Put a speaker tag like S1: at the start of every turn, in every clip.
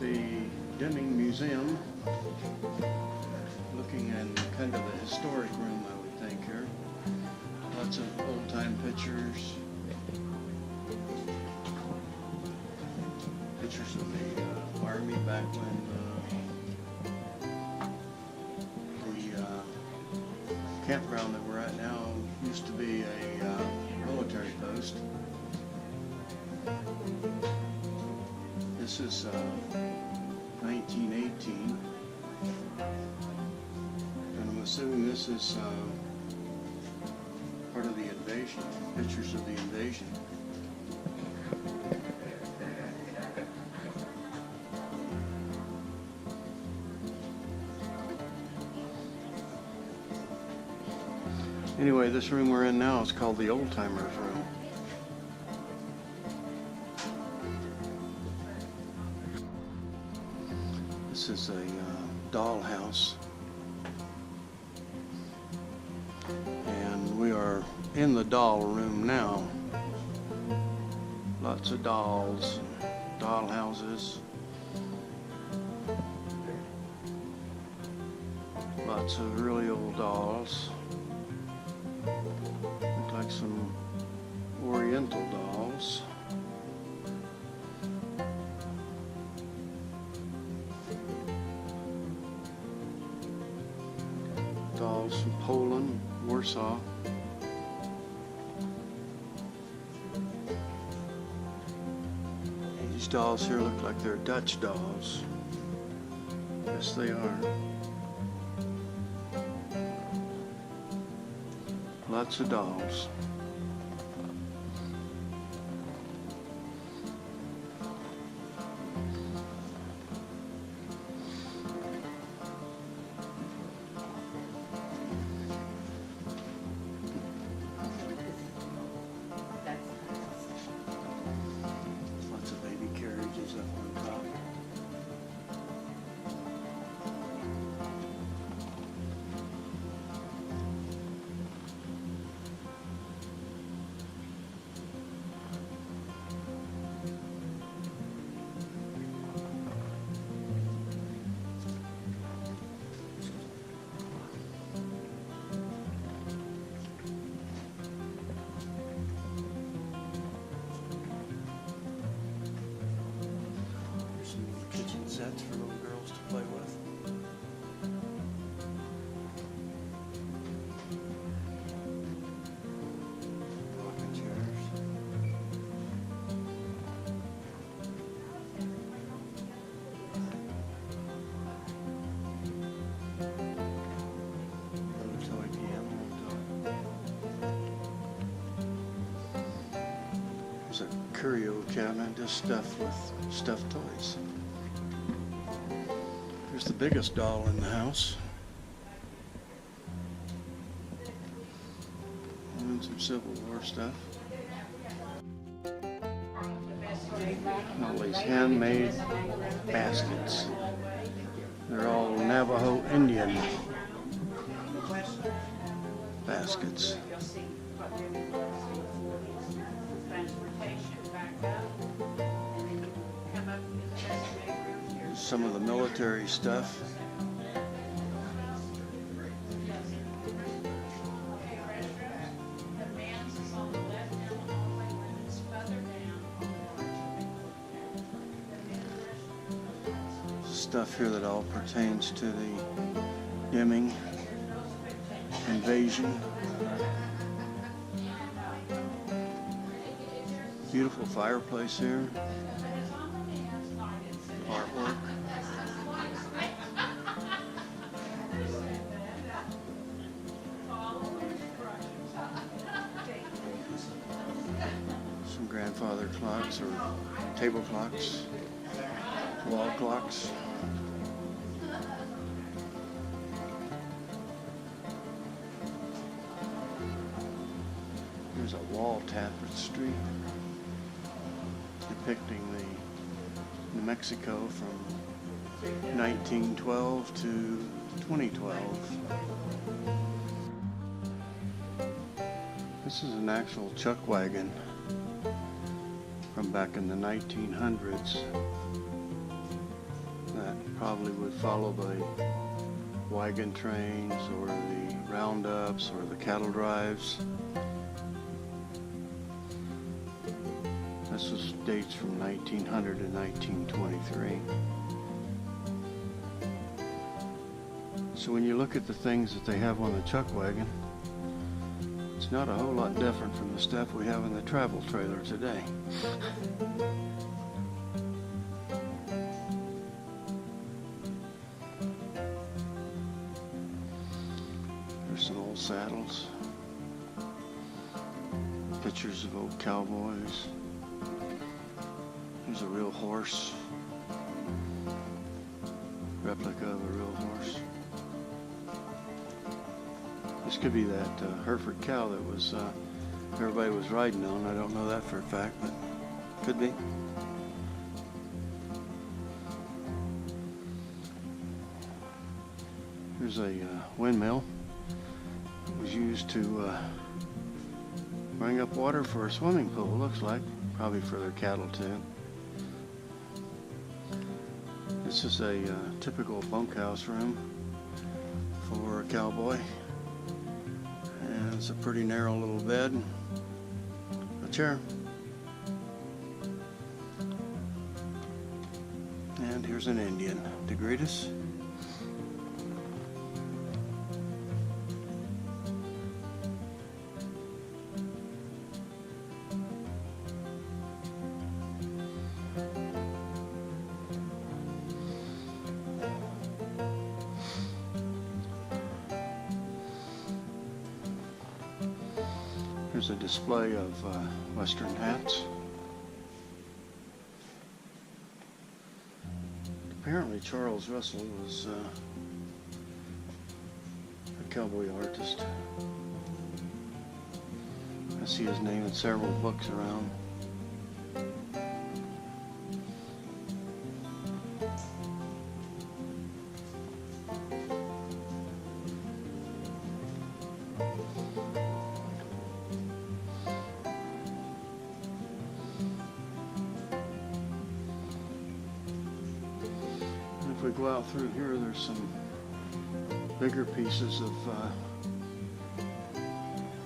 S1: the Deming Museum, looking in kind of the historic room, I would think here. Lots of old-time pictures. Pictures of the Army back when the campground that we're at now used to be a military post. This is 1918, and I'm assuming this is part of the invasion, pictures of the invasion. Anyway, this room we're in now is called the Old Timers Room. This is a dollhouse, and we are in the doll room now. Lots of dolls, doll houses, lots of really old dolls. Look like some Oriental dolls. Dolls from Poland, Warsaw. These dolls here look like they're Dutch dolls. Yes, they are. Lots of dolls. Lots of baby carriages up on top. Sets for little girls to play with. Rocking chairs. Little toy piano on top. There's a curio cabinet just stuffed with stuffed toys. Here's the biggest doll in the house. And some Civil War stuff. And all these handmade baskets. They're all Navajo Indian baskets. Some of the military stuff. Stuff here that all pertains to the Deming invasion. Beautiful fireplace here. Artwork. Some grandfather clocks or table clocks, wall clocks. There's a wall tapestry depicting the New Mexico from 1912 to 2012. This is an actual chuck wagon from back in the 1900s. that probably would follow the wagon trains or the roundups or the cattle drives. This was dates from 1900 to 1923. So when you look at the things that they have on the chuck wagon, it's not a whole lot different from the stuff we have in the travel trailer today. There's some old saddles, pictures of old cowboys. Here's a real horse, replica of a real horse. This could be that Hereford cow that was everybody was riding on. I don't know that for a fact, but could be. Here's a windmill. It was used to bring up water for a swimming pool, looks like. Probably for their cattle too. This is a typical bunkhouse room for a cowboy. And it's a pretty narrow little bed, a chair. And here's an Indian to greet us. Here's a display of Western hats. Apparently Charles Russell was a cowboy artist. I see his name in several books around. If we go out through here, there's some bigger pieces of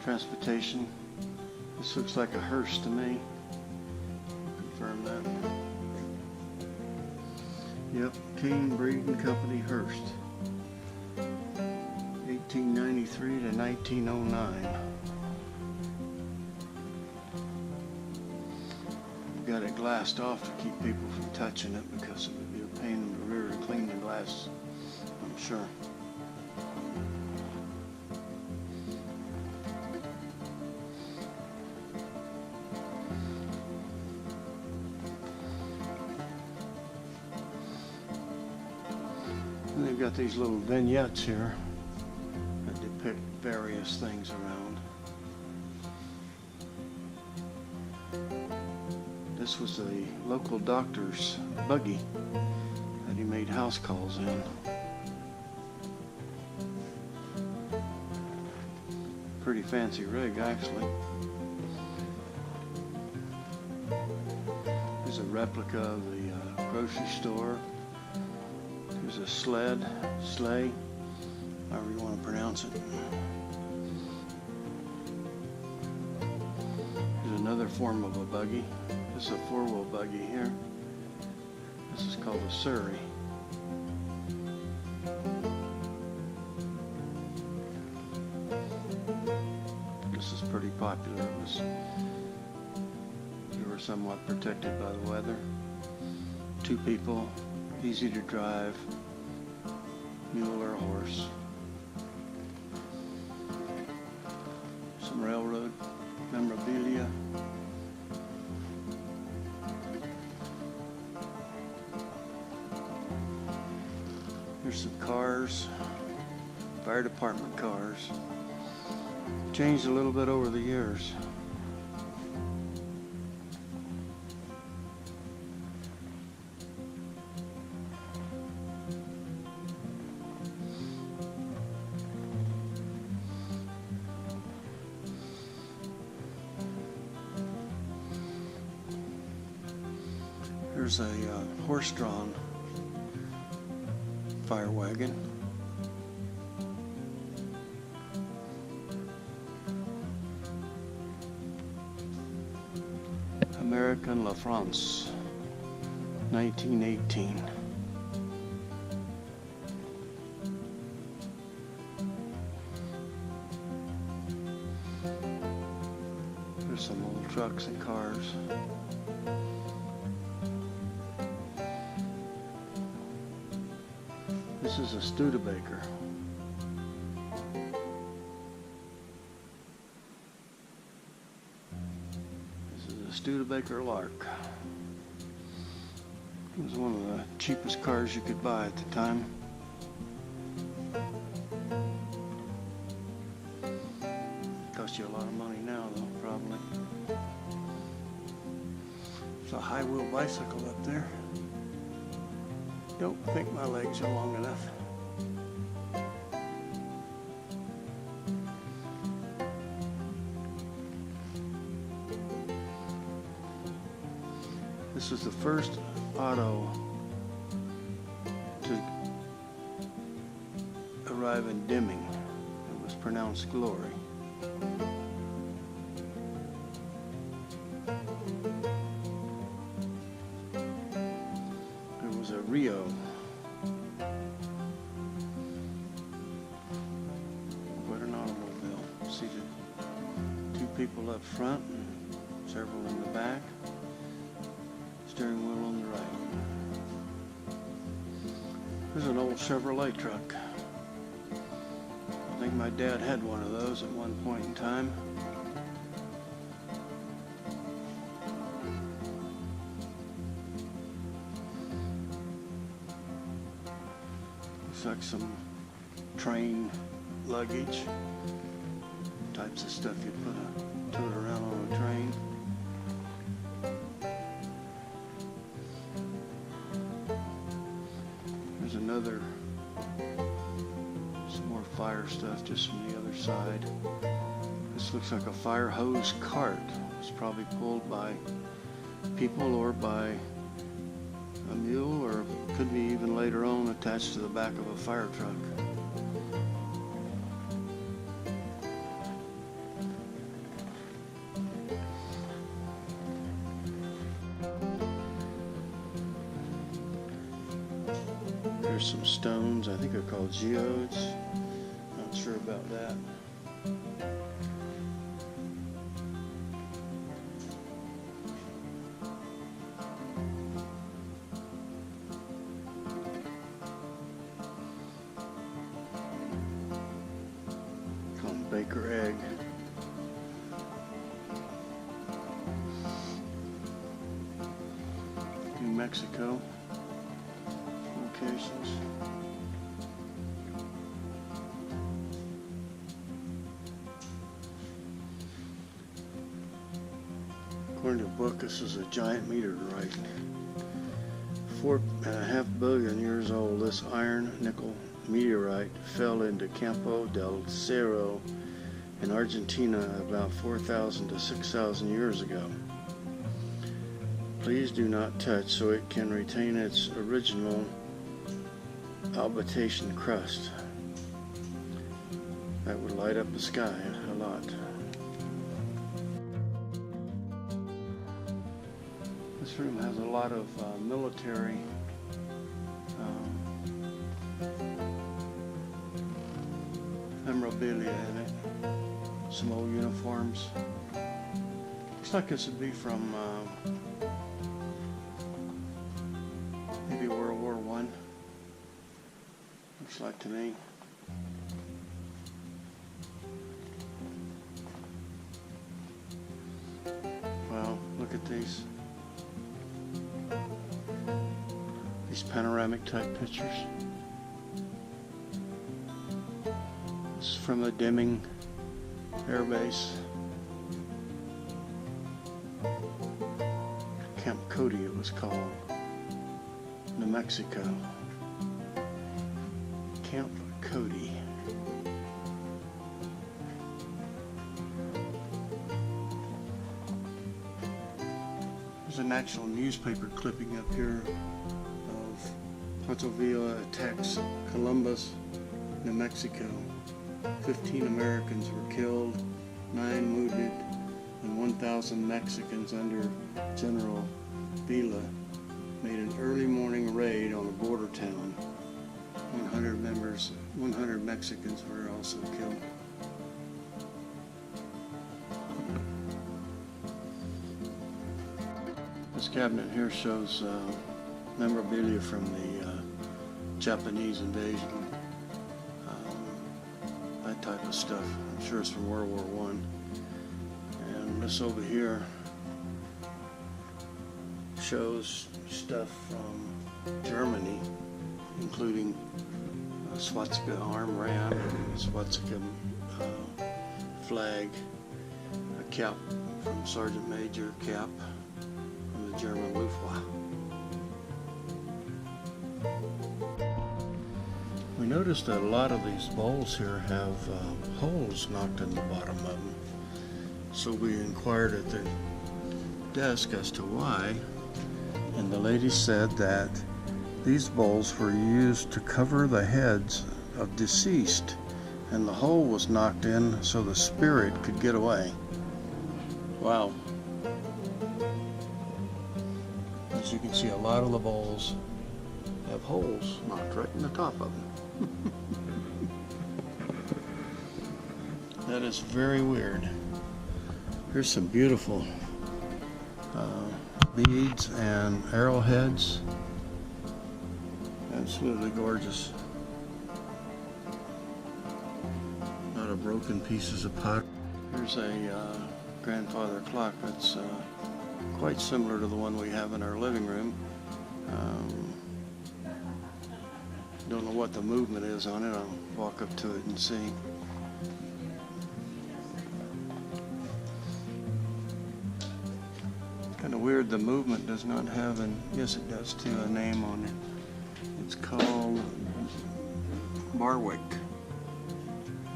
S1: transportation. This looks like a hearse to me. Confirm that. Yep, King Breeding Company Hearst. 1893 to 1909. Got it glassed off to keep people from touching it because it would be a pain in the rear to clean the glass, I'm sure. And they've got these little vignettes here that depict various things around. This was a local doctor's buggy that he made house calls in. Pretty fancy rig, actually. Here's a replica of the grocery store. Here's a sleigh, however you want to pronounce it. Here's another form of a buggy. This is a four-wheel buggy here. This is called a surrey. This is pretty popular. You were somewhat protected by the weather. Two people, easy to drive, mule or horse. Some railroad memorabilia. Here's some cars, fire department cars. Changed a little bit over the years. Here's a horse-drawn fire wagon. American La France, 1918. There's some old trucks and cars. This is a Studebaker. This is a Studebaker Lark. It was one of the cheapest cars you could buy at the time. Cost you a lot of money now though, probably. There's a high wheel bicycle up there. Don't think my legs are long enough. This was the first auto to arrive in Deming. It was pronounced Glory. There was a Rio. What an automobile. See the two people up front and several in the back. Steering wheel on the right. There's an old Chevrolet truck. I think my dad had one of those at one point in time. Looks like some train luggage. Types of stuff you'd put it around on a train. There's another, some more fire stuff just from the other side. This looks like a fire hose cart. It's probably pulled by people or by a mule, or could be even later on attached to the back of a fire truck. There's some stones, I think they're called geodes. Not sure about that. Call them Baker egg. New Mexico. Locations. According to the book, this is a giant meteorite. 4.5 billion years old, this iron nickel meteorite fell into Campo del Cerro in Argentina about 4,000 to 6,000 years ago. Please do not touch so it can retain its original albitation crust. That would light up the sky a lot. This room has a lot of military memorabilia in it. Some old uniforms. Looks like this would be from maybe World War I. Looks like to me. Well, look at these panoramic type pictures. This is from the Deming Air Base. Camp Cody it was called. New Mexico. Camp Cody. There's an actual newspaper clipping up here of Ponzavilla attacks Columbus, New Mexico. 15 Americans were killed, 9 wounded, and 1,000 Mexicans under General Villa made an early morning raid on a border town. 100 Mexicans were also killed. This cabinet here shows memorabilia from the Japanese invasion. That type of stuff. I'm sure it's from World War I. And this over here shows stuff from Germany, including a swastika armband, a swastika flag, a cap from Sergeant Major cap from the German Luftwaffe. We noticed that a lot of these bowls here have holes knocked in the bottom of them. So we inquired at the desk as to why, and the lady said that these bowls were used to cover the heads of deceased, and the hole was knocked in so the spirit could get away. Wow. As you can see, a lot of the bowls have holes knocked right in the top of them. That is very weird. Here's some beautiful beads and arrowheads. Absolutely gorgeous. A lot of broken pieces of pottery. Here's a grandfather clock that's quite similar to the one we have in our living room. Don't know what the movement is on it. I'll walk up to it and see. Kind of weird, the movement does not have yes it does too, a name on it. It's called Barwick.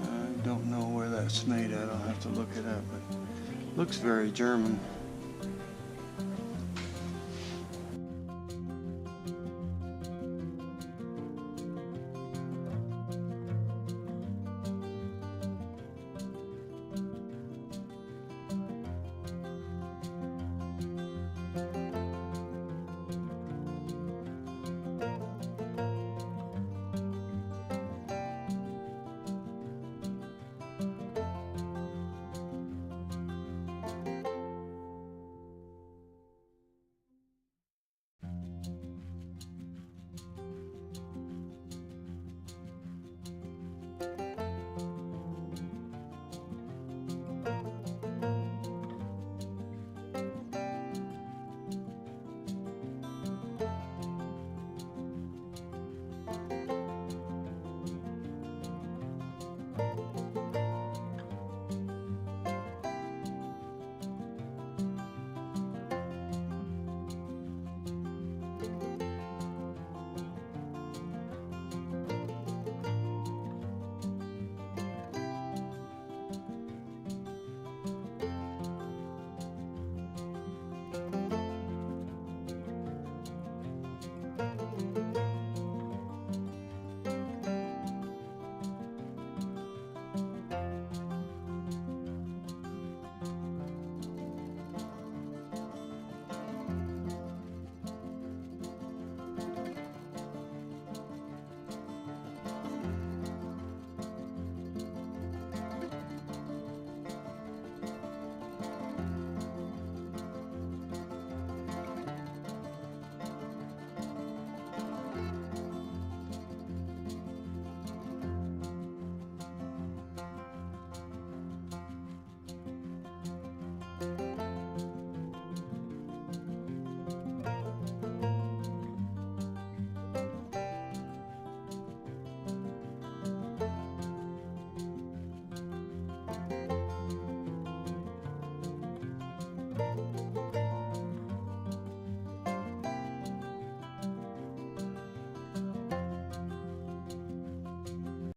S1: I don't know where that's made at. I'll have to look it up, but it looks very German.